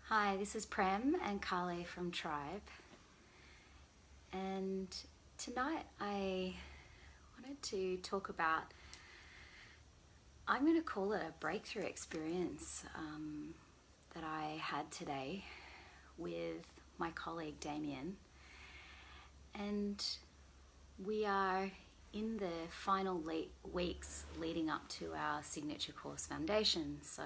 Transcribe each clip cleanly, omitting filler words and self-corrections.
Hi, this is Prem and Carly from Tribe, and tonight I wanted to talk about, I'm going to call it a breakthrough experience that I had today with my colleague Damien, and we are in the final weeks leading up to our signature course foundation. So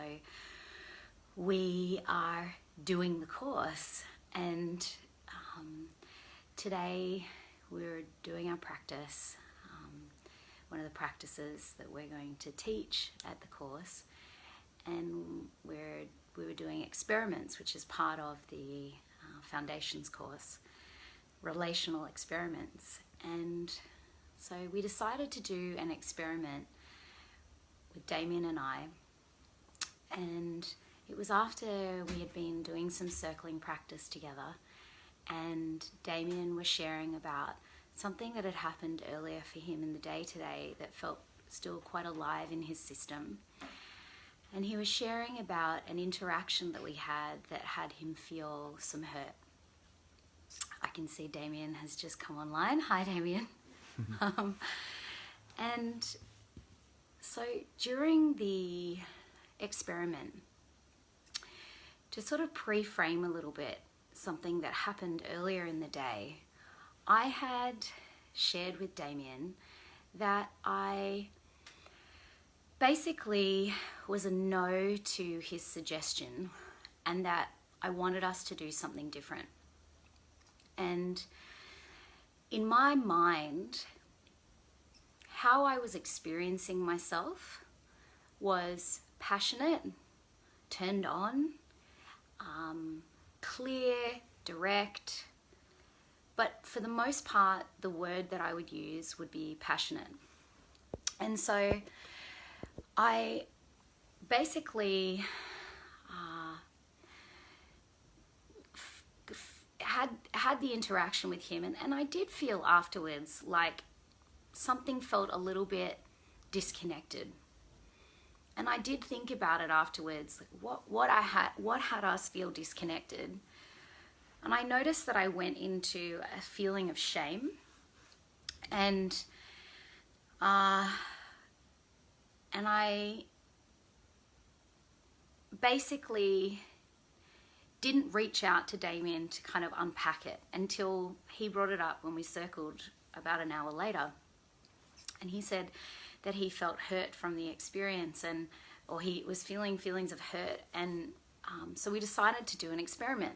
we are doing the course, and today we're doing our practice, one of the practices that we're going to teach at the course, and we were doing experiments, which is part of the foundations course, relational experiments. And so we decided to do an experiment with Damien and I, and it was after we had been doing some circling practice together, and Damien was sharing about something that had happened earlier for him in the day today that felt still quite alive in his system. And he was sharing about an interaction that we had that had him feel some hurt. I can see Damien has just come online. Hi, Damien. And so during the experiment, to sort of pre-frame a little bit something that happened earlier in the day, I had shared with Damien that I basically was a no to his suggestion, and that I wanted us to do something different. And in my mind, how I was experiencing myself was passionate, turned on, clear, direct, but for the most part, the word that I would use would be passionate. And so I basically had the interaction with him, and I did feel afterwards like something felt a little bit disconnected. And I did think about it afterwards, what had us feel disconnected. And I noticed that I went into a feeling of shame, and I basically didn't reach out to Damien to kind of unpack it until he brought it up when we circled about an hour later. And he said that he felt hurt from the experience, or he was feeling feelings of hurt, and so we decided to do an experiment.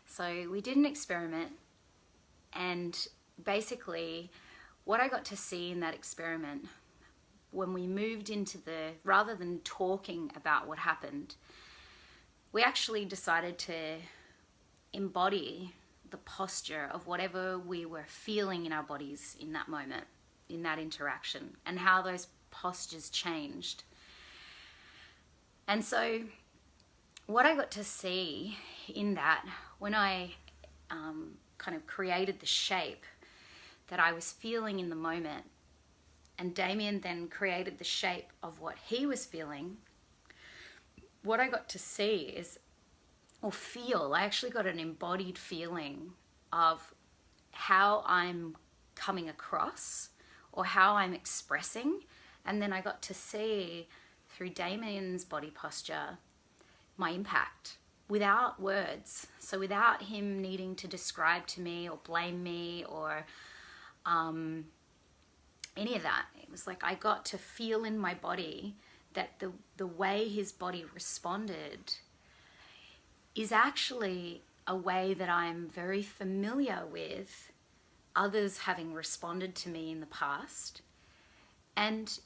So we did an experiment, and basically what I got to see in that experiment, when we moved into rather than talking about what happened, we actually decided to embody the posture of whatever we were feeling in our bodies in that moment, in that interaction, and how those postures changed. And so what I got to see in that, when I kind of created the shape that I was feeling in the moment, and Damien then created the shape of what he was feeling, what I got to see is, or feel, I actually got an embodied feeling of how I'm coming across, or how I'm expressing. And then I got to see through Damien's body posture my impact without words. So without him needing to describe to me or blame me or any of that. It was like I got to feel in my body that the way his body responded is actually a way that I'm very familiar with others having responded to me in the past. And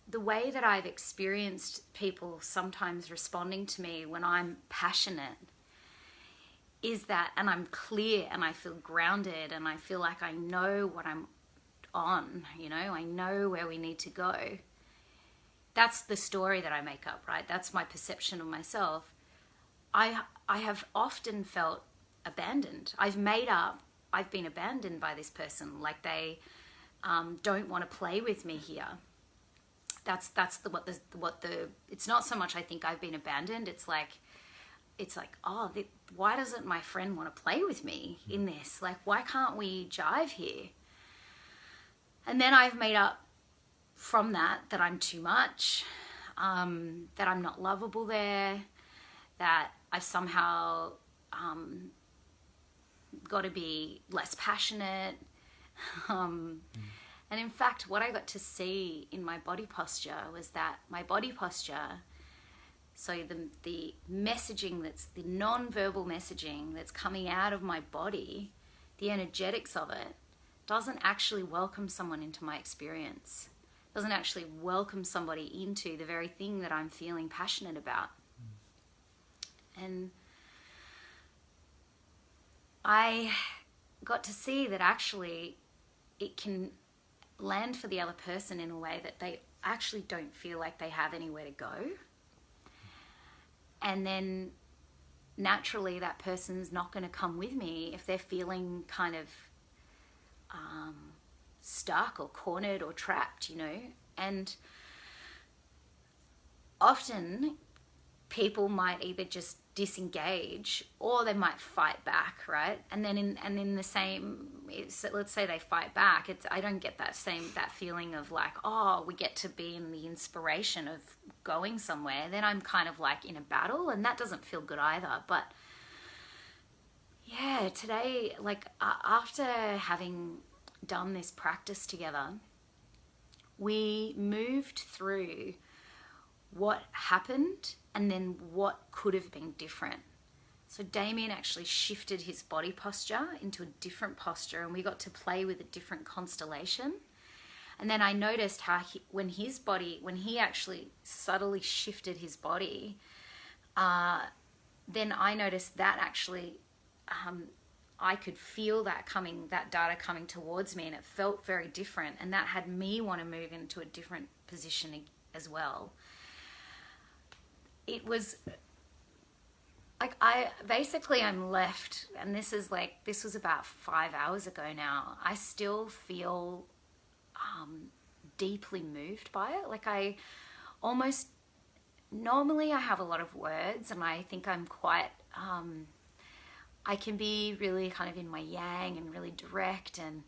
the way that I've experienced people sometimes responding to me when I'm passionate is that, and I'm clear and I feel grounded and I feel like I know what I'm on, I know where we need to go. That's the story that I make up, right? That's my perception of myself. I have often felt abandoned. I've been abandoned by this person, like they don't want to play with me here. That's what the it's not so much I think I've been abandoned, it's like it's like, oh, why doesn't my friend want to play with me in this? Like, why can't we jive here? And then I've made up from that I'm too much, that I'm not lovable there, that I've somehow got to be less passionate. And in fact, what I got to see in my body posture was that my body posture, so the messaging, that's the non-verbal messaging that's coming out of my body, the energetics of it, doesn't actually welcome someone into my experience. Doesn't actually welcome somebody into the very thing that I'm feeling passionate about. And I got to see that actually it can land for the other person in a way that they actually don't feel like they have anywhere to go. And then naturally that person's not going to come with me if they're feeling kind of stuck or cornered or trapped, you know. And often people might either just disengage or they might fight back, right? And then in the same, let's say they fight back, I don't get that feeling of like, oh, we get to be in the inspiration of going somewhere. Then I'm kind of like in a battle, and that doesn't feel good either. But yeah, today, like after having done this practice together, we moved through what happened and then what could have been different. So Damien actually shifted his body posture into a different posture, and we got to play with a different constellation. And then I noticed how when he actually subtly shifted his body, then I noticed that actually I could feel that data coming towards me, and it felt very different, and that had me want to move into a different position as well. It was like I'm left, and this was about 5 hours ago now. I still feel deeply moved by it. Like normally I have a lot of words, and I think I'm quite, I can be really kind of in my yang and really direct, and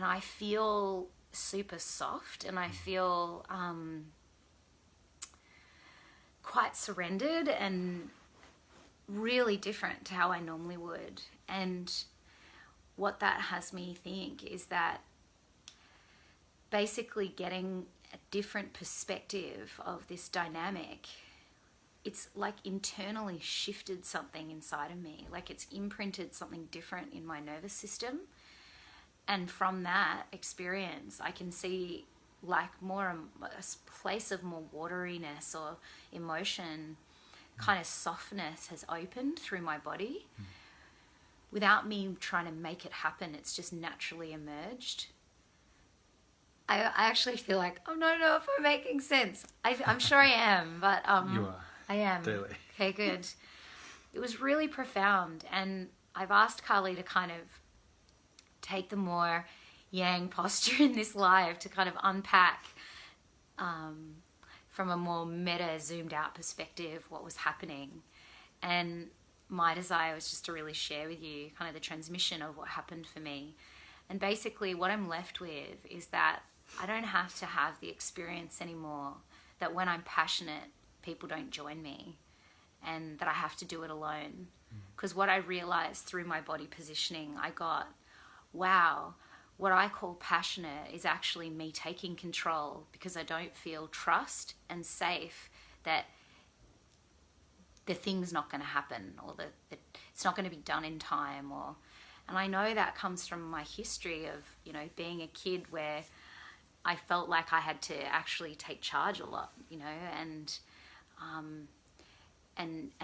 I feel super soft, and I feel quite surrendered and really different to how I normally would. And what that has me think is that basically getting a different perspective of this dynamic, it's like internally shifted something inside of me, like it's imprinted something different in my nervous system. And from that experience, I can see like more a place of more wateriness or emotion, kind of softness has opened through my body without me trying to make it happen. It's just naturally emerged. I actually feel like, I don't know if I'm making sense. I'm sure I am, but you are. I am. Daily. Okay, good. It was really profound, and I've asked Carly to kind of take the more yang posture in this live to kind of unpack from a more meta zoomed out perspective what was happening. And my desire was just to really share with you kind of the transmission of what happened for me. And basically what I'm left with is that I don't have to have the experience anymore that when I'm passionate, people don't join me, and that I have to do it alone. Because what I realized through my body positioning, I got, wow, what I call passionate is actually me taking control, because I don't feel trust and safe that the thing's not going to happen, or that it's not going to be done in time. And I know that comes from my history of, you know, being a kid where I felt like I had to actually take charge a lot, you know, and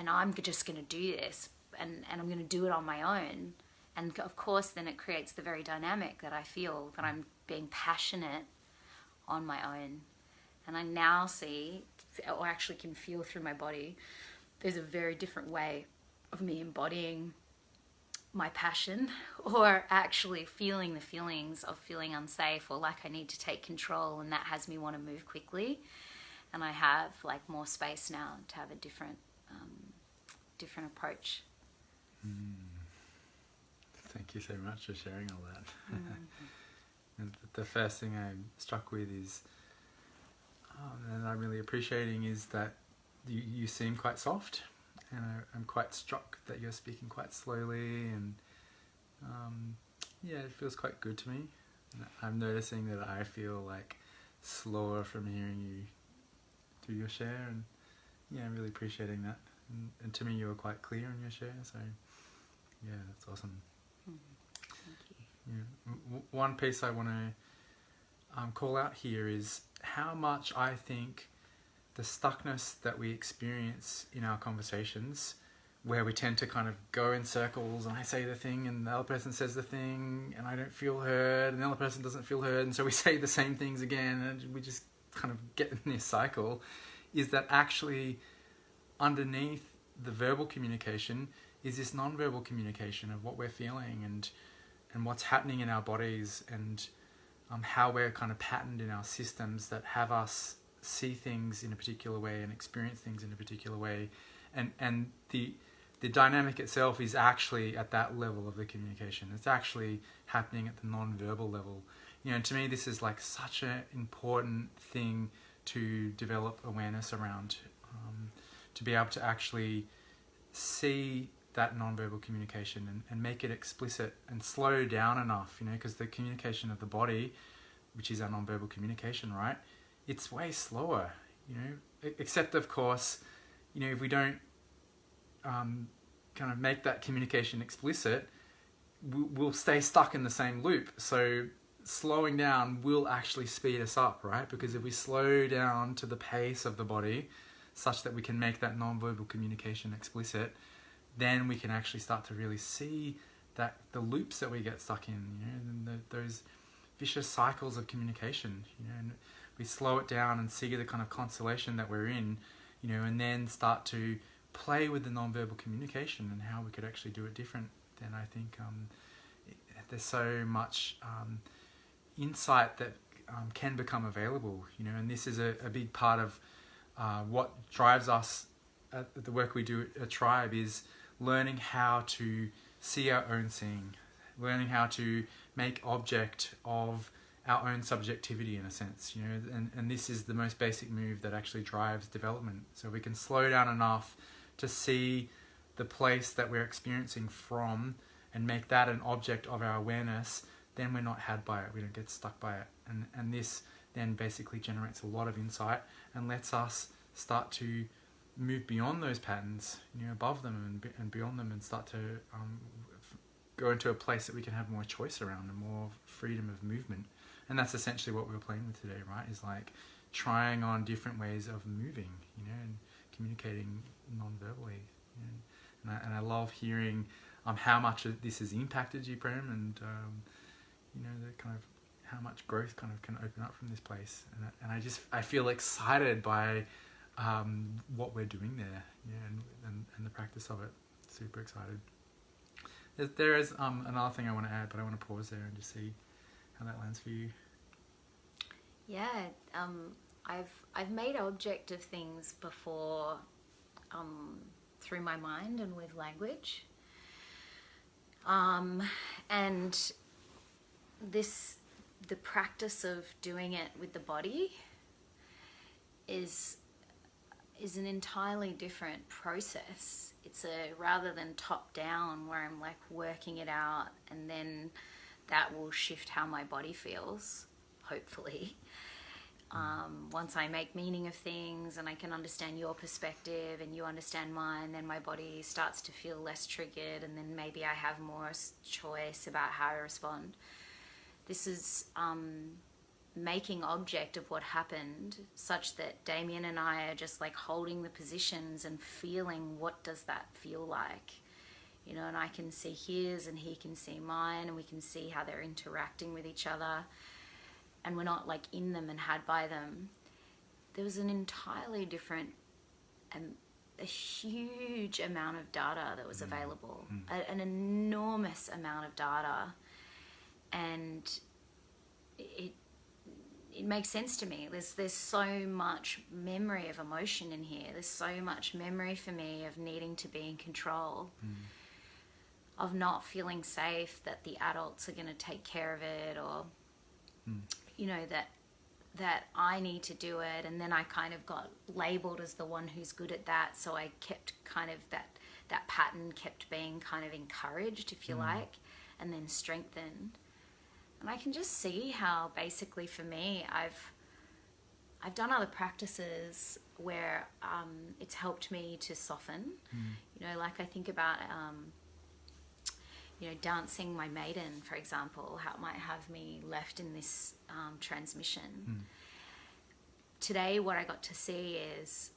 I'm just going to do this, and I'm going to do it on my own. And of course, then it creates the very dynamic that I feel that I'm being passionate on my own. And I now see, or actually can feel through my body, there's a very different way of me embodying my passion, or actually feeling the feelings of feeling unsafe or like I need to take control, and that has me want to move quickly. And I have like more space now to have a different different approach. Thank you so much for sharing all that. And the first thing I'm struck with is, and I'm really appreciating, is that you seem quite soft, and I'm quite struck that you're speaking quite slowly, and yeah, it feels quite good to me. And I'm noticing that I feel like slower from hearing you do your share, and yeah, I'm really appreciating that. And to me, you were quite clear in your share, so yeah, that's awesome. Thank you. Yeah. One piece I want to call out here is how much I think the stuckness that we experience in our conversations, where we tend to kind of go in circles, and I say the thing and the other person says the thing and I don't feel heard and the other person doesn't feel heard, and so we say the same things again and we just kind of get in this cycle, is that actually underneath the verbal communication is this non-verbal communication of what we're feeling and what's happening in our bodies, and how we're kind of patterned in our systems that have us see things in a particular way and experience things in a particular way, and the dynamic itself is actually at that level of the communication. It's actually happening at the non-verbal level. You know, to me, this is like such an important thing to develop awareness around, to be able to actually see that non-verbal communication and make it explicit and slow down enough, you know, because the communication of the body, which is our non-verbal communication, right, it's way slower, you know, except of course, you know, if we don't kind of make that communication explicit, we'll stay stuck in the same loop. So slowing down will actually speed us up, right? Because if we slow down to the pace of the body such that we can make that non-verbal communication explicit, then we can actually start to really see that the loops that we get stuck in, you know, and those vicious cycles of communication, you know, and we slow it down and see the kind of constellation that we're in, you know, and then start to play with the non-verbal communication and how we could actually do it different. Then I think there's so much insight that can become available, you know, and this is a big part of what drives us at the work we do at Tribe, is learning how to see our own seeing, learning how to make object of our own subjectivity in a sense, you know, and this is the most basic move that actually drives development. So we can slow down enough to see the place that we're experiencing from and make that an object of our awareness, then we're not had by it, we don't get stuck by it. And this then basically generates a lot of insight and lets us start to move beyond those patterns, you know, above them and beyond them, and start to go into a place that we can have more choice around and more freedom of movement. And that's essentially what we were playing with today, right? Is like trying on different ways of moving, you know, and communicating non-verbally. You know? And I love hearing how much this has impacted you, Prem, and you know, the kind of how much growth kind of can open up from this place. And I feel excited by what we're doing there, yeah, and the practice of it. Super excited. There is another thing I want to add, but I want to pause there and just see how that lands for you. Yeah, I've made object of things before through my mind and with language, and the practice of doing it with the body is an entirely different process. It's rather than top down, where I'm like working it out and then that will shift how my body feels, hopefully. Once I make meaning of things and I can understand your perspective and you understand mine, then my body starts to feel less triggered, and then maybe I have more choice about how I respond. This is making object of what happened, such that Damien and I are just like holding the positions and feeling, what does that feel like? You know, and I can see his and he can see mine, and we can see how they're interacting with each other, and we're not like in them and had by them. There was an entirely different, a huge amount of data that was available, an enormous amount of data, and it makes sense to me. There's so much memory of emotion in here. There's so much memory for me of needing to be in control, of not feeling safe that the adults are going to take care of it, or you know, that I need to do it. And then I kind of got labeled as the one who's good at that, so I kept kind of that pattern kept being kind of encouraged, if you like, and then strengthened. And I can just see how basically for me, I've done other practices where it's helped me to soften. You know, like I think about you know, dancing my maiden, for example, how it might have me left in this transmission. Today, what I got to see is,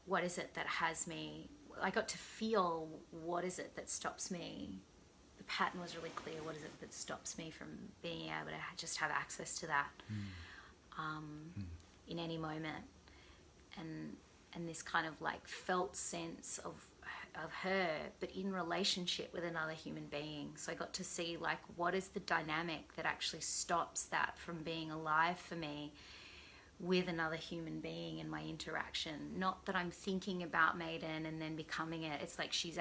what is it that has me, I got to feel what is it that stops me. The pattern was really clear. What is it that stops me from being able to just have access to that in any moment? And this kind of like felt sense of her, but in relationship with another human being. So I got to see like, what is the dynamic that actually stops that from being alive for me with another human being in my interaction. Not that I'm thinking about Maiden and then becoming it. It's like she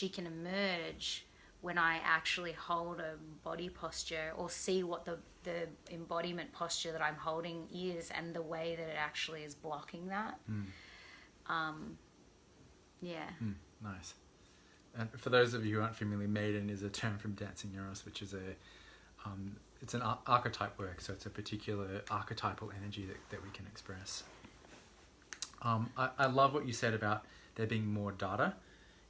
can emerge when I actually hold a body posture, or see what the embodiment posture that I'm holding is, and the way that it actually is blocking that. Nice. And for those of you who aren't familiar, Maiden is a term from Dancing Euros, which is it's an archetype work, so it's a particular archetypal energy that we can express. I love what you said about there being more data.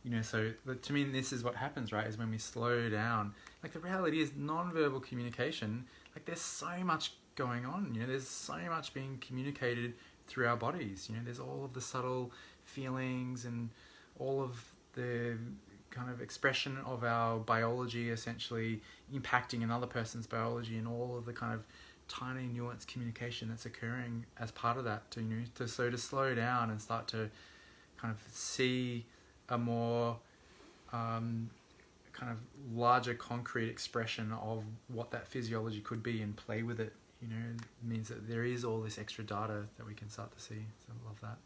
You know, so to me, this is what happens, right? Is when we slow down. Like, the reality is non-verbal communication. Like, there's so much going on. You know, there's so much being communicated through our bodies. You know, there's all of the subtle feelings and all of the kind of expression of our biology essentially impacting another person's biology, and all of the kind of tiny nuanced communication that's occurring as part of that. To, you know, to slow down and start to kind of see a more kind of larger concrete expression of what that physiology could be, and play with it, you know, means that there is all this extra data that we can start to see. So I love that.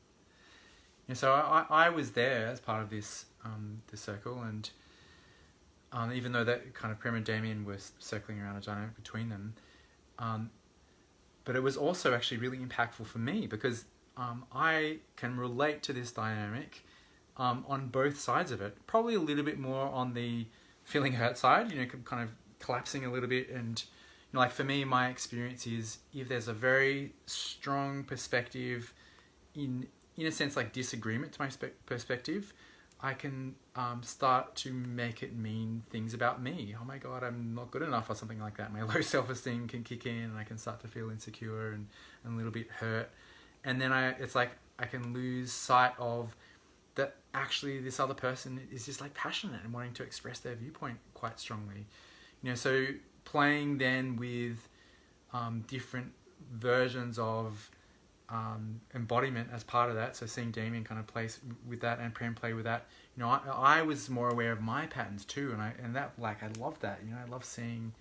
Yeah, so I was there as part of this this circle, and even though that kind of Prem and Damien was circling around a dynamic between them, but it was also actually really impactful for me, because I can relate to this dynamic on both sides of it. Probably a little bit more on the feeling hurt side, you know, kind of collapsing a little bit. And, you know, like for me, my experience is, if there's a very strong perspective in a sense, like disagreement to my perspective, I can start to make it mean things about me. Oh my God, I'm not good enough, or something like that. My low self-esteem can kick in, and I can start to feel insecure and a little bit hurt. And then it's like I can lose sight of that actually this other person is just like passionate and wanting to express their viewpoint quite strongly. You know, so playing then with different versions of embodiment as part of that. So seeing Damien kind of play with that, and Prem play with that. You know, I was more aware of my patterns too, and that, like, I love that. You know, I love seeing,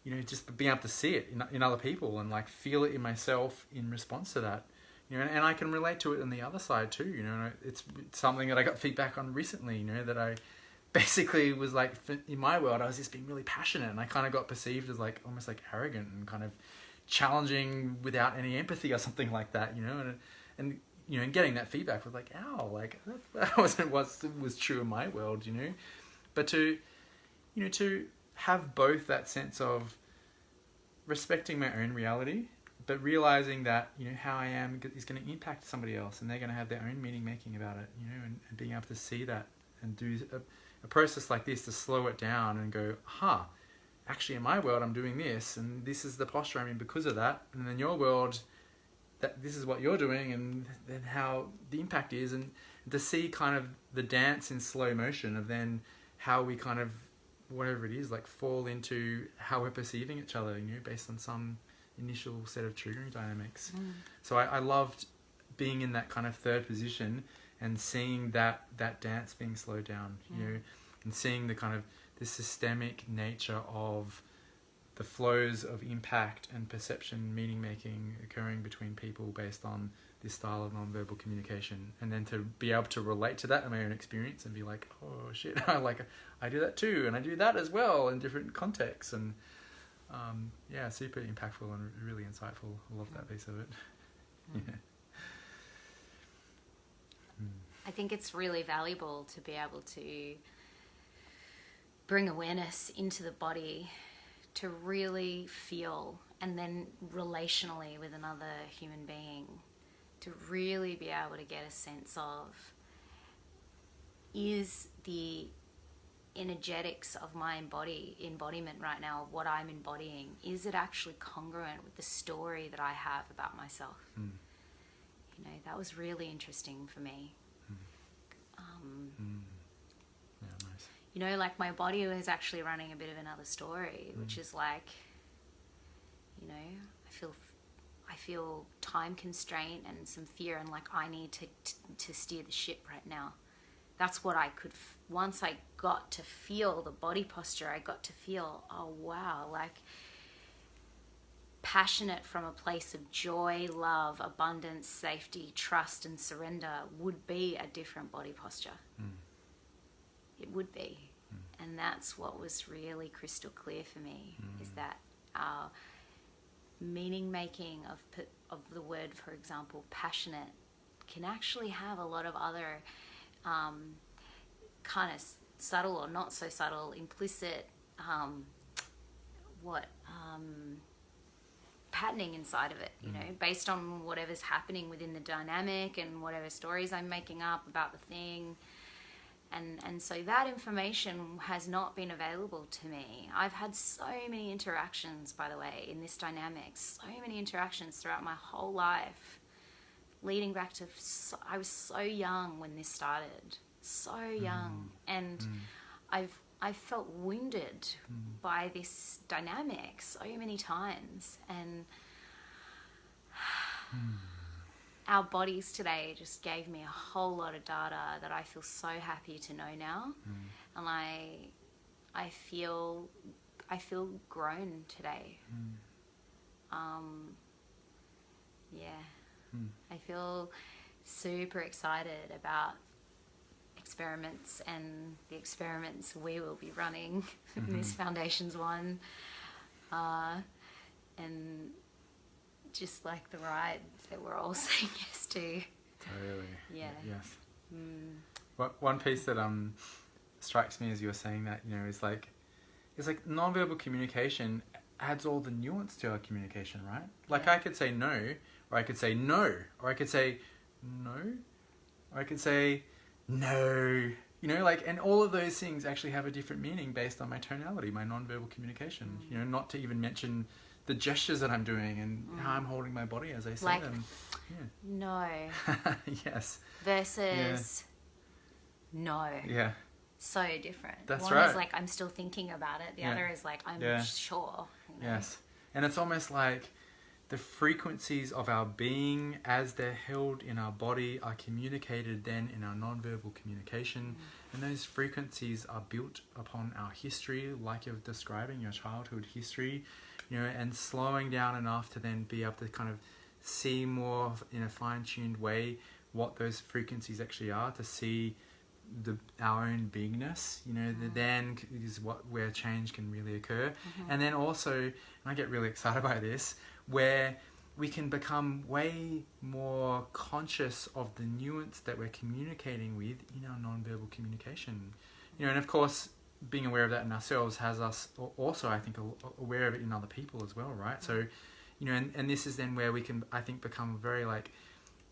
you know, just being able to see it in other people, and like feel it in myself in response to that. You know, and I can relate to it on the other side too. You know, it's something that I got feedback on recently. You know, that I basically was like, in my world, I was just being really passionate, and I kind of got perceived as like almost like arrogant and kind of challenging without any empathy or something like that. You know, and you know, and getting that feedback was like, ow, like that wasn't what was true in my world. You know, but to have both that sense of respecting my own reality, but realizing that, you know, how I am is going to impact somebody else, and they're going to have their own meaning making about it, you know, and being able to see that and do a process like this to slow it down and go, actually in my world I'm doing this, and this is the posture I'm in because of that, and in your world that this is what you're doing, and then how the impact is, and to see kind of the dance in slow motion of then how we kind of, whatever it is, like fall into how we're perceiving each other, you know, based on some initial set of triggering dynamics. So I loved being in that kind of third position and seeing that dance being slowed down, you know, and seeing the kind of the systemic nature of the flows of impact and perception, meaning making occurring between people based on this style of nonverbal communication, and then to be able to relate to that in my own experience and be like, oh shit, I do that too, and I do that as well in different contexts, and yeah, super impactful and really insightful. I love that piece of it. Yeah. I think it's really valuable to be able to bring awareness into the body to really feel, and then relationally with another human being, to really be able to get a sense of, is the energetics of my embodiment right now, what I'm embodying, is it actually congruent with the story that I have about myself? You know, that was really interesting for me. Yeah, nice. You know, like my body was actually running a bit of another story, which is like, you know, I feel time constraint and some fear, and like I need to steer the ship right now. That's what I could, once I got to feel the body posture, I got to feel, oh wow, like passionate from a place of joy, love, abundance, safety, trust, and surrender would be a different body posture. It would be. And that's what was really crystal clear for me, is that our meaning making of the word, for example, passionate, can actually have a lot of other kind of subtle or not so subtle, implicit, patterning inside of it, you know, based on whatever's happening within the dynamic and whatever stories I'm making up about the thing. And so that information has not been available to me. I've had so many interactions, by the way, in this dynamic, so many interactions throughout my whole life, leading back to, I was so young when this started, so young. And I've felt wounded by this dynamic so many times. And our bodies today just gave me a whole lot of data that I feel so happy to know now. And I feel grown today. I feel super excited about experiments and the experiments we will be running in this Foundations one, and just like the ride that we're all saying yes to. Totally. Yeah. Yes. One piece that strikes me as you were saying that, you know, is like nonverbal communication adds all the nuance to our communication, right? Like I could say no, or I could say no, or I could say no, or I could say no. You know, like, and all of those things actually have a different meaning based on my tonality, my nonverbal communication. You know, not to even mention the gestures that I'm doing and how I'm holding my body as I say them. No. Yes. Versus no. Yeah. So different. That's One right. is like, I'm still thinking about it. The other is like, I'm sure. You know? Yes. And it's almost like the frequencies of our being as they're held in our body are communicated then in our nonverbal communication. And those frequencies are built upon our history, like you're describing, your childhood history, you know, and slowing down enough to then be able to kind of see more in a fine-tuned way what those frequencies actually are, to see our own beingness, you know, then is where change can really occur. And then also, and I get really excited by this, where we can become way more conscious of the nuance that we're communicating with in our nonverbal communication. You know, and of course, being aware of that in ourselves has us also, I think, aware of it in other people as well, right? So, you know, and this is then where we can, I think, become very, like,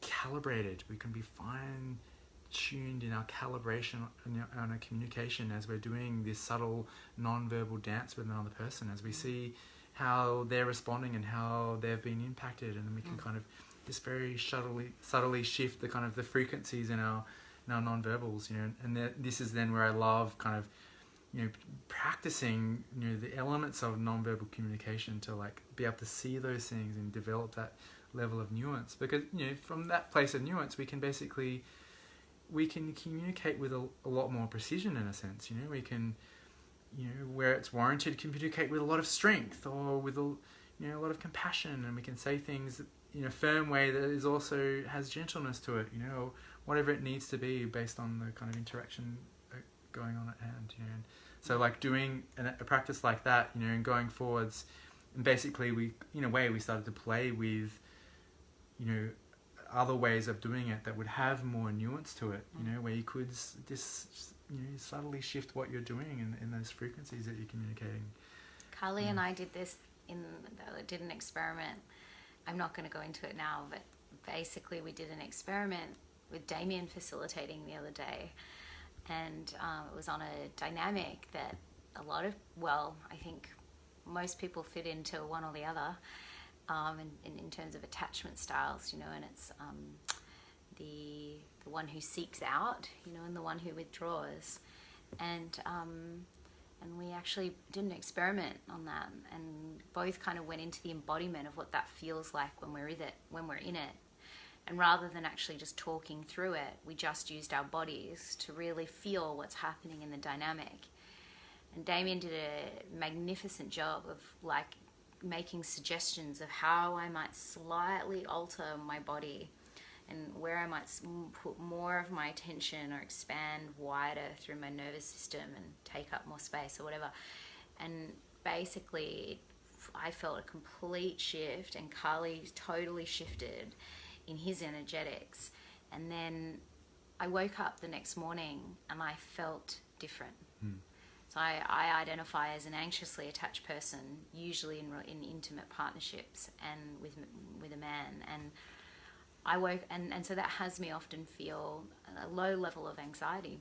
calibrated. We can be fine-tuned in our calibration and our communication as we're doing this subtle non-verbal dance with another person, as we see how they're responding and how they've been impacted, and then we can kind of just very subtly shift the kind of the frequencies in our non-verbals, you know. And this is then where I love kind of, you know, practicing, you know, the elements of non-verbal communication to, like, be able to see those things and develop that level of nuance, because, you know, from that place of nuance we can communicate with a lot more precision, in a sense. You know, we can where it's warranted, communicate with a lot of strength or with a lot of compassion, and we can say things in a firm way that is also has gentleness to it, or whatever it needs to be based on the kind of interaction going on at hand. And so like doing a practice like that, and going forwards, and basically we started to play with other ways of doing it that would have more nuance to it, where you could just subtly shift what you're doing in those frequencies that you're communicating. Carly and I did an experiment. I'm not going to go into it now, but basically we did an experiment with Damien facilitating the other day, and it was on a dynamic that I think most people fit into one or the other, in terms of attachment styles, and it's the one who seeks out, and the one who withdraws, and we actually did an experiment on that, and both kind of went into the embodiment of what that feels like when we're in it. And rather than actually just talking through it, we just used our bodies to really feel what's happening in the dynamic. And Damien did a magnificent job of like making suggestions of how I might slightly alter my body and where I might put more of my attention or expand wider through my nervous system and take up more space or whatever. And basically I felt a complete shift, and Carly totally shifted in his energetics. And then I woke up the next morning and I felt different. So I identify as an anxiously attached person, usually in intimate partnerships and with a man. And I woke, and so that has me often feel a low level of anxiety,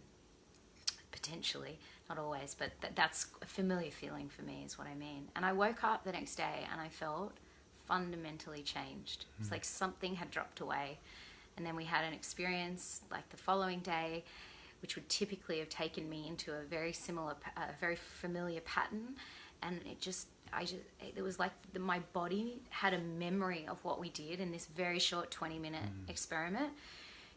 potentially, not always, but that's a familiar feeling for me is what I mean. And I woke up the next day and I felt fundamentally changed. It's like something had dropped away. And then we had an experience like the following day, which would typically have taken me into a very very familiar pattern. And it was like my body had a memory of what we did in this very short 20-minute experiment.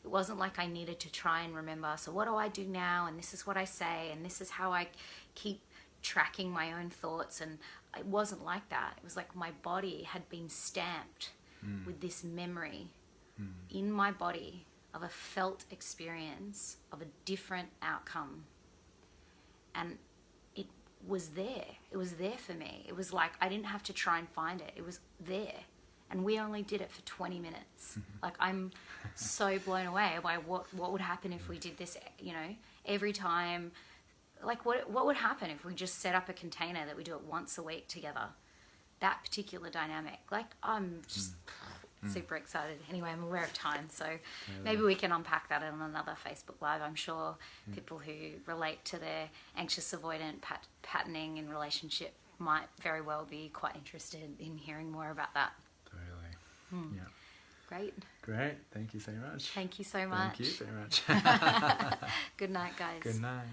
It wasn't like I needed to try and remember, so what do I do now? And this is what I say, and this is how I keep tracking my own thoughts. And it wasn't like that. It was like my body had been stamped with this memory in my body of a felt experience of a different outcome. And it was there. It was there for me. It was like I didn't have to try and find it. It was there. And we only did it for 20 minutes. Like, I'm so blown away by what would happen if we did this, every time. Like, what would happen if we just set up a container that we do it once a week together? That particular dynamic. Like, I'm just super excited. Anyway, I'm aware of time, so maybe we can unpack that on another Facebook Live. I'm sure people who relate to their anxious avoidant patterning in relationship might very well be quite interested in hearing more about that. Totally. Yeah. Great. Thank you so much. Thank you so much. Thank you so much. Good night, guys. Good night.